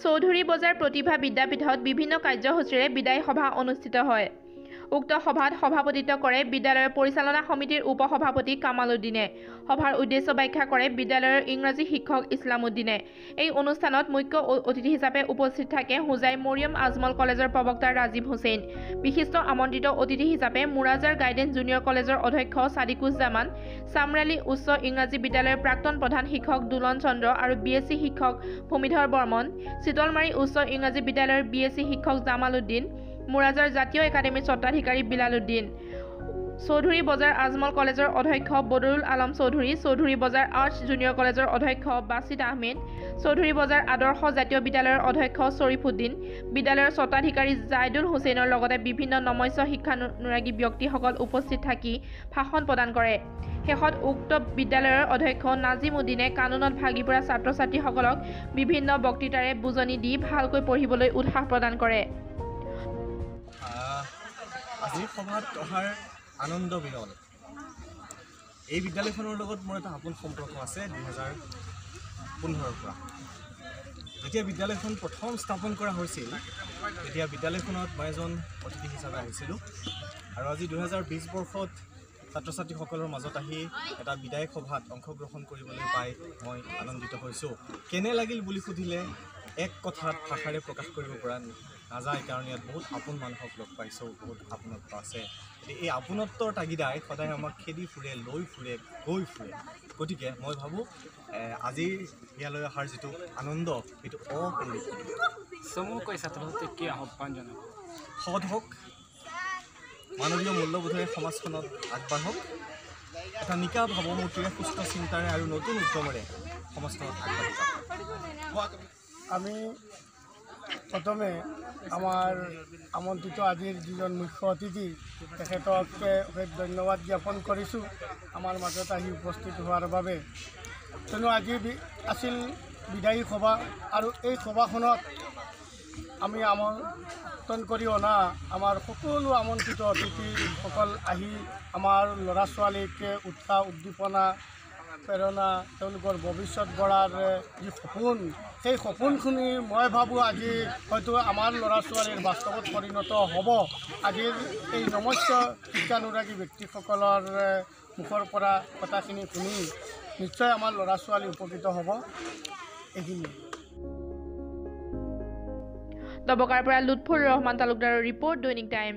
চৌধুৰী বজাৰ প্ৰতিভা বিদ্যাপীঠত বিভিন্ন কাৰ্যসূচীৰে বিদায় সভা অনুষ্ঠিত হয়। উক্ত সভাত সভাপতিত্ব কৰে বিদ্যালয়ৰ পৰিচালনা সমিতিৰ উপসভাপতি কামাল উদ্দিনে। সভাৰ উদ্দেশ্য ব্যাখ্যা কৰে বিদ্যালয়ৰ ইংৰাজী শিক্ষক ইছলাম উদ্দিনে। এই অনুষ্ঠানত মুখ্য অতিথি হিচাপে উপস্থিত থাকে হোজাই মৰিয়ম আজমল কলেজৰ প্ৰবক্তা ৰাজীৱ হুছেইন। বিশিষ্ট আমন্ত্ৰিত অতিথি হিচাপে মুৰাজাৰ গাইডেন্স জুনিয়ৰ কলেজৰ অধ্যক্ষ ছাদিকুজ্জামান, চামৰালী উচ্চ ইংৰাজী বিদ্যালয়ৰ প্ৰাক্তন প্ৰধান শিক্ষক দুলন চন্দ্ৰ আৰু বিএছচি শিক্ষক ভূমিধৰ বৰ্মন, চিতলমাৰী উচ্চ ইংৰাজী বিদ্যালয়ৰ বিএছচি শিক্ষক জামাল উদ্দিন, মুৰাজাৰ জাতীয় একাডেমীৰ স্বত্বাধিকাৰী বিলাল উদ্দিন, চৌধুৰী বজাৰ আজমল কলেজৰ অধ্যক্ষ বদৰুল আলম চৌধুৰী, চৌধুৰী বজাৰ আৰ্টছ জুনিয়ৰ কলেজৰ অধ্যক্ষ বাছিত আহমেদ, চৌধুৰী বজাৰ আদৰ্শ জাতীয় বিদ্যালয়ৰ অধ্যক্ষ শ্বৰীফ উদ্দিন, বিদ্যালয়ৰ স্বত্বাধিকাৰী জাইদুল হুছেইনৰ লগতে বিভিন্ন নমস্য শিক্ষানুৰাগী ব্যক্তিসকল উপস্থিত থাকি ভাষণ প্ৰদান কৰে। শেষত উক্ত বিদ্যালয়ৰ অধ্যক্ষ নাজিম উদ্দিনে কানুনত ভাগি পৰা ছাত্ৰ ছাত্ৰীসকলক বিভিন্ন বক্তৃতাৰে বুজনি দি ভালকৈ পঢ়িবলৈ উৎসাহ প্ৰদান কৰে। আজিৰ সভাত অহাৰ আনন্দ বিৰল। এই বিদ্যালয়খনৰ লগত মোৰ এটা আপোন সম্পৰ্ক আছে 2015ৰ পৰা। যেতিয়া বিদ্যালয়খন প্ৰথম স্থাপন কৰা হৈছিল তেতিয়া বিদ্যালয়খনত মই এজন অতিথি হিচাপে আহিছিলোঁ আৰু আজি 2020 বৰ্ষত ছাত্ৰ ছাত্ৰীসকলৰ মাজত আহি এটা বিদায় সভাত অংশগ্ৰহণ কৰিবলৈ পাই মই আনন্দিত হৈছোঁ। কেনে লাগিল বুলি সুধিলে এক কথাত ভাষাৰে প্ৰকাশ কৰিব পৰা নাযায়, কাৰণ ইয়াত বহুত আপোন মানুহক লগ পাইছোঁ, বহুত আপোনত্ব আছে। এই আপোনত্বৰ তাগিদাই সদায় আমাক খেদি ফুৰে, লৈ ফুৰে, গৈ ফুৰে। গতিকে মই ভাবোঁ আজি ইয়ালৈ অহাৰ যিটো আনন্দ সেইটো অপৰিসীম। চমুকৈ ছাত্ৰ ছাত্ৰীক কি আহ্বান জনাব? সৎ হওক, মানৱীয় মূল্যবোধেৰে সমাজখনত আগবাঢ়ক, এটা নিকা ভাৱমূৰ্তিৰে সুস্থ চিন্তাৰে আৰু নতুন উদ্যমেৰে সমাজখনত আগবাঢ়ি যাওক। আমি প্ৰথমে আমাৰ আমন্ত্ৰিত আজিৰ যিজন মুখ্য অতিথি তেখেতকে ধন্যবাদ জ্ঞাপন কৰিছোঁ আমাৰ মাজত আহি উপস্থিত হোৱাৰ বাবে। কিয়নো আজি আছিল বিদায়ী সভা আৰু এই সভাখনত আমি আমন্ত্ৰণ কৰি অনা আমাৰ সকলো আমন্ত্ৰিত অতিথিসকল আহি আমাৰ ল'ৰা ছোৱালীকে উৎসাহ উদ্দীপনা প্ৰেৰণা, তেওঁলোকৰ ভৱিষ্যত গঢ়াৰ যি সপোন, সেই সপোনখিনি মই ভাবোঁ আজি হয়তো আমাৰ ল'ৰা ছোৱালীৰ বাস্তৱত পৰিণত হ'ব। আজিৰ এই নমস্য শিক্ষানুৰাগী ব্যক্তিসকলৰ মুখৰ পৰা কথাখিনি শুনি নিশ্চয় আমাৰ ল'ৰা ছোৱালী উপকৃত হ'ব। এইখিনি দবকাৰ পৰা লুৎফুৰ ৰহমান তালুকদাৰৰ ৰিপৰ্ট, দৈনিক টাইম।